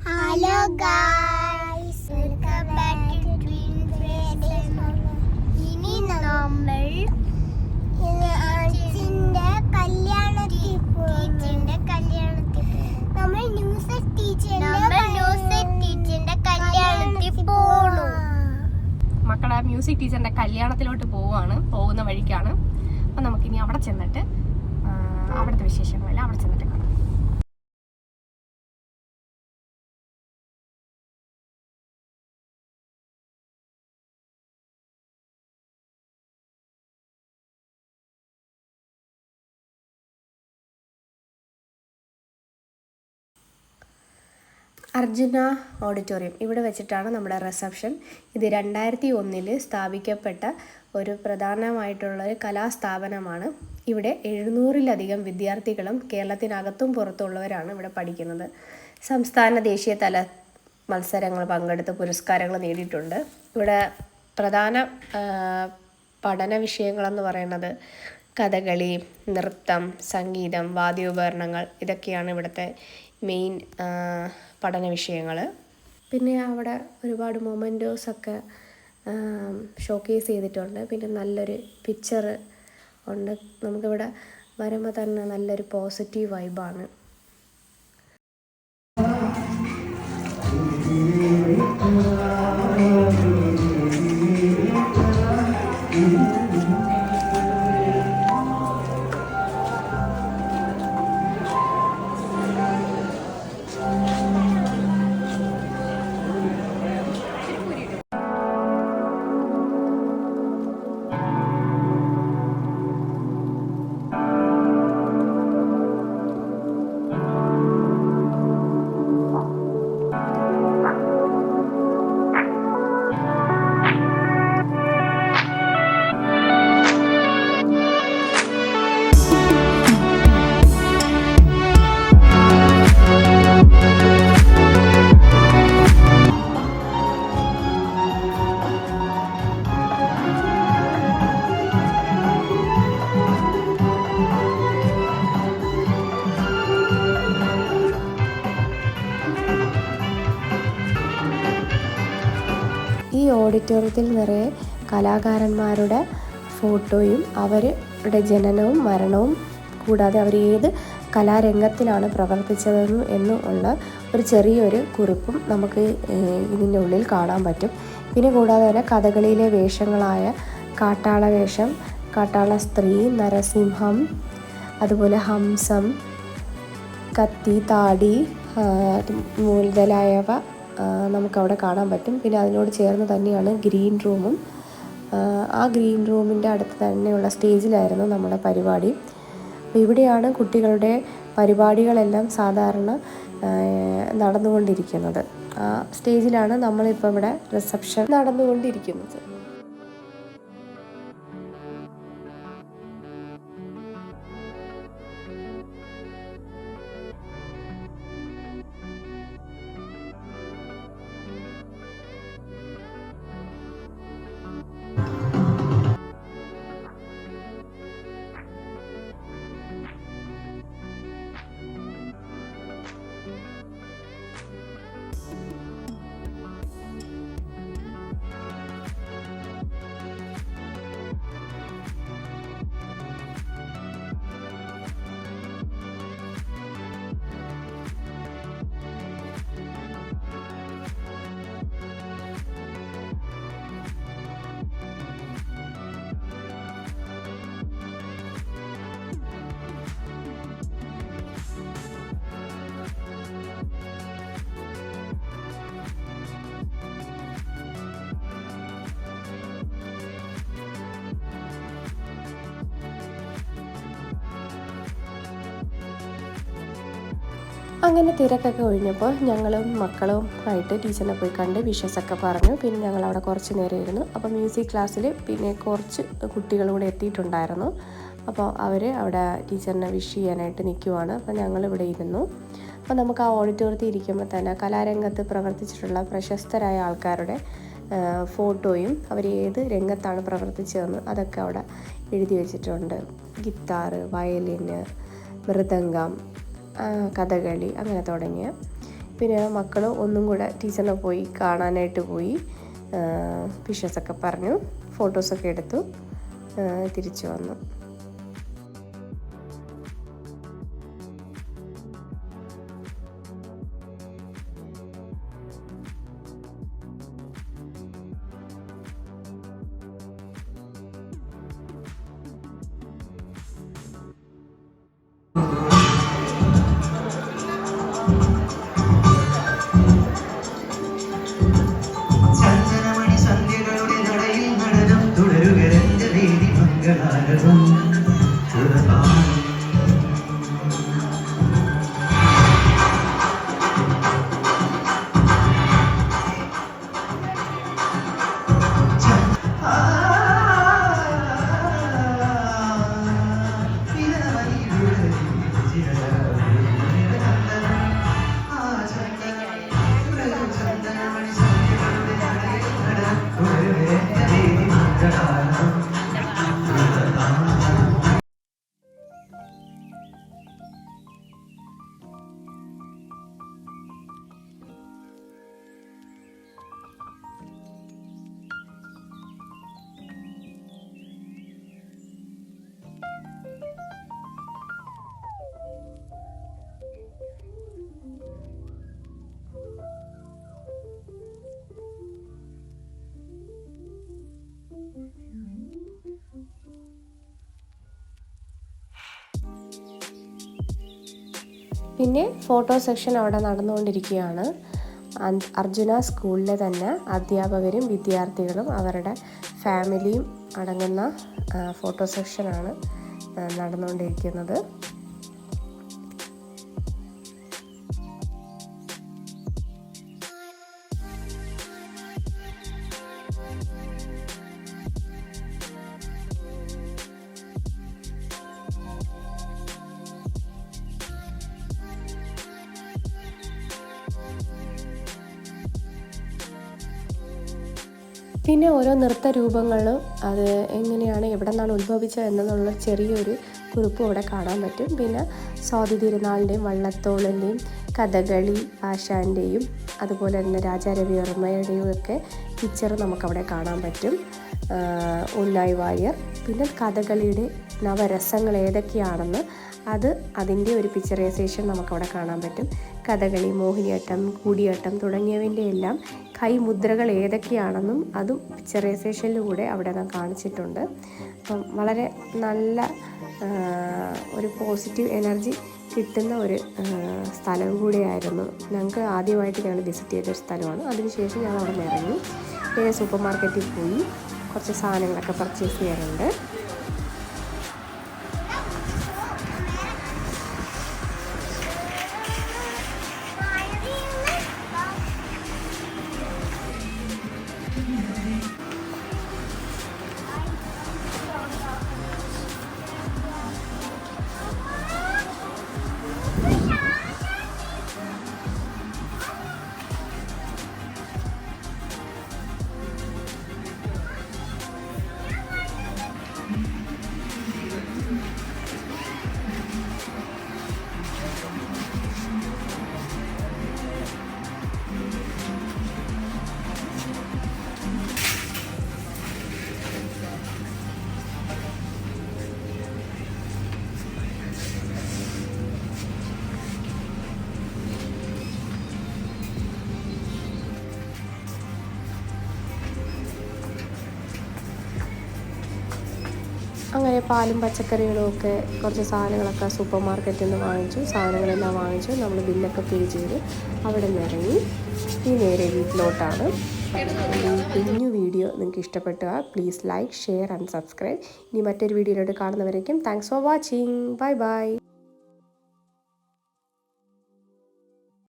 Hello guys, welcome back to twin face. ഇനി നമ്മൾ അച്ഛൻ്റെ കല്യാണത്തിൽ നമ്മൾ ന്യൂസ് ടീച്ചറിന്റെ കല്യാണത്തിൽ പോണു. മക്കളെ മ്യൂസിക് ടീച്ചറിന്റെ കല്യാണത്തിലോട്ട് പോകുന്ന വഴിക്കാണ്. അപ്പം നമുക്കിനി അവിടെ ചെന്നിട്ട് അവിടുത്തെ വിശേഷങ്ങളെല്ലാം അവിടെ ചെന്നിട്ട് കാണാം. അർജുന ഓഡിറ്റോറിയം ഇവിടെ വെച്ചിട്ടാണ് നമ്മുടെ റിസപ്ഷൻ. ഇത് 2001 സ്ഥാപിക്കപ്പെട്ട ഒരു പ്രധാനമായിട്ടുള്ളൊരു കലാസ്ഥാപനമാണ്. ഇവിടെ 700-ലധികം വിദ്യാർത്ഥികളും കേരളത്തിനകത്തും പുറത്തുള്ളവരാണ് ഇവിടെ പഠിക്കുന്നത്. സംസ്ഥാന ദേശീയ തല മത്സരങ്ങൾ പങ്കെടുത്ത് പുരസ്കാരങ്ങൾ നേടിയിട്ടുണ്ട്. ഇവിടെ പ്രധാന പഠന വിഷയങ്ങളെന്ന് പറയുന്നത് കഥകളി, നൃത്തം, സംഗീതം, വാദ്യോപകരണങ്ങൾ ഇതൊക്കെയാണ് ഇവിടുത്തെ മെയിൻ പഠന വിഷയങ്ങൾ. പിന്നെ അവിടെ ഒരുപാട് മൊമെൻറ്റോസൊക്കെ ഷോക്കേസ് ചെയ്തിട്ടുണ്ട്. പിന്നെ നല്ലൊരു പിക്ചർ ഉണ്ട്. നമുക്കിവിടെ വരുമ്പോൾ തന്നെ നല്ലൊരു പോസിറ്റീവ് വൈബാണ്. ഈ ഓഡിറ്റോറിയത്തിൽ നിറയെ കലാകാരന്മാരുടെ ഫോട്ടോയും അവരുടെ ജനനവും മരണവും കൂടാതെ അവർ ഏത് കലാരംഗത്തിലാണ് പ്രവർത്തിച്ചതെന്നും എന്നുള്ള ഒരു ചെറിയൊരു കുറിപ്പും നമുക്ക് ഇതിൻ്റെ ഉള്ളിൽ കാണാൻ പറ്റും. പിന്നെ കൂടാതെ തന്നെ കഥകളിയിലെ വേഷങ്ങളായ കാട്ടാള വേഷം, കാട്ടാള സ്ത്രീ, നരസിംഹം, അതുപോലെ ഹംസം, കത്തി, താടി മുതലായവ നമുക്കവിടെ കാണാൻ പറ്റും. പിന്നെ അതിനോട് ചേർന്ന് തന്നെയാണ് ഗ്രീൻ റൂമും. ആ ഗ്രീൻ റൂമിൻ്റെ അടുത്ത് തന്നെയുള്ള സ്റ്റേജിലായിരുന്നു നമ്മുടെ പരിപാടി. അപ്പോൾ ഇവിടെയാണ് കുട്ടികളുടെ പരിപാടികളെല്ലാം സാധാരണ നടന്നുകൊണ്ടിരിക്കുന്നത്. ആ സ്റ്റേജിലാണ് നമ്മളിപ്പോൾ ഇവിടെ റിസപ്ഷൻ നടന്നുകൊണ്ടിരിക്കുന്നത്. അങ്ങനെ തിരക്കൊക്കെ ഒഴിഞ്ഞപ്പോൾ ഞങ്ങളും മക്കളും ആയിട്ട് ടീച്ചറിനെ പോയി കണ്ട് വിഷസൊക്കെ പറഞ്ഞു. പിന്നെ ഞങ്ങൾ അവിടെ കുറച്ച് നേരം ഇരുന്നു. അപ്പോൾ മ്യൂസിക് ക്ലാസ്സിൽ പിന്നെ കുറച്ച് കുട്ടികളൂടെ എത്തിയിട്ടുണ്ടായിരുന്നു. അപ്പോൾ അവർ അവിടെ ടീച്ചറിനെ വിഷ് ചെയ്യാനായിട്ട് നിൽക്കുവാണ്. അപ്പോൾ ഞങ്ങളിവിടെ ഇരുന്നു. അപ്പോൾ നമുക്ക് ആ ഓഡിറ്റോറിയത്തിൽ ഇരിക്കുമ്പോൾ തന്നെ കലാരംഗത്ത് പ്രവർത്തിച്ചിട്ടുള്ള പ്രശസ്തരായ ആൾക്കാരുടെ ഫോട്ടോയും അവർ ഏത് രംഗത്താണ് പ്രവർത്തിച്ചതെന്ന് അതൊക്കെ അവിടെ എഴുതി വെച്ചിട്ടുണ്ട്. ഗിത്താറ്, വയലിന്, മൃദംഗം, കഥകളി അങ്ങനെ തുടങ്ങിയ പിന്നെ മക്കൾ ഒന്നും കൂടെ ടീച്ചറിനെ പോയി കാണാനായിട്ട് പോയി. വിഷസൊക്കെ പറഞ്ഞു, ഫോട്ടോസൊക്കെ എടുത്തു, തിരിച്ചു വന്നു. പിന്നെ ഫോട്ടോ സെക്ഷൻ അവിടെ നടന്നുകൊണ്ടിരിക്കുകയാണ്. അർജുന സ്കൂളിലെ തന്നെ അധ്യാപകരും വിദ്യാർത്ഥികളും അവരുടെ ഫാമിലിയും അടങ്ങുന്ന ഫോട്ടോ സെക്ഷനാണ് നടന്നുകൊണ്ടിരിക്കുന്നത്. പിന്നെ ഓരോ നൃത്ത രൂപങ്ങളും അത് എങ്ങനെയാണ് എവിടെ നിന്നാണ് ഉത്ഭവിച്ചത് എന്നുള്ള ചെറിയൊരു കുറിപ്പും ഇവിടെ കാണാൻ പറ്റും. പിന്നെ സ്വാതി തിരുനാളിൻ്റെയും വള്ളത്തോളിൻ്റെയും കഥകളി ആശാൻ്റെയും അതുപോലെ തന്നെ രാജാ രവിവർമ്മയുടെയും ഒക്കെ പിക്ചർ നമുക്കവിടെ കാണാൻ പറ്റും. ഉണ്ണായി വാര്യർ, പിന്നെ കഥകളിയുടെ നവരസങ്ങൾ ഏതൊക്കെയാണെന്ന് അതിൻ്റെ ഒരു പിക്ചറൈസേഷൻ നമുക്കവിടെ കാണാൻ പറ്റും. കഥകളി, മോഹിനിയാട്ടം, കൂടിയാട്ടം തുടങ്ങിയവൻ്റെ എല്ലാം കൈമുദ്രകൾ ഏതൊക്കെയാണെന്നും അതും പിക്ചറൈസേഷനിലൂടെ അവിടെ നാം കാണിച്ചിട്ടുണ്ട്. അപ്പം വളരെ നല്ല ഒരു പോസിറ്റീവ് എനർജി കിട്ടുന്ന ഒരു സ്ഥലം കൂടിയായിരുന്നു. ഞങ്ങൾക്ക് ആദ്യമായിട്ട് ഞങ്ങൾ വിസിറ്റ് ചെയ്തൊരു സ്ഥലമാണ്. അതിനുശേഷം ഞങ്ങൾ അവിടെ നിന്ന് ഇറങ്ങി പിന്നെ സൂപ്പർ മാർക്കറ്റിൽ പോയി കുറച്ച് സാധനങ്ങളൊക്കെ പർച്ചേസ് ചെയ്യാറുണ്ട്. അങ്ങനെ പാലും പച്ചക്കറികളും ഒക്കെ കുറച്ച് സാധനങ്ങളൊക്കെ സൂപ്പർ മാർക്കറ്റിൽ നിന്ന് വാങ്ങിച്ചു. സാധനങ്ങളെല്ലാം വാങ്ങിച്ചു. നമ്മൾ ബില്ലൊക്കെ പേ ചെയ്ത് അവിടെ നിന്ന് ഇറങ്ങി ഈ നേരെ വീട്ടിലോട്ടാണ്. ഈ കുഞ്ഞു വീഡിയോ നിങ്ങൾക്ക് ഇഷ്ടപ്പെട്ടുക please like, share and subscribe. ഇനി മറ്റൊരു വീഡിയോയിലോട്ട് കാണുന്നവരേക്കും thanks for watching. Bye by.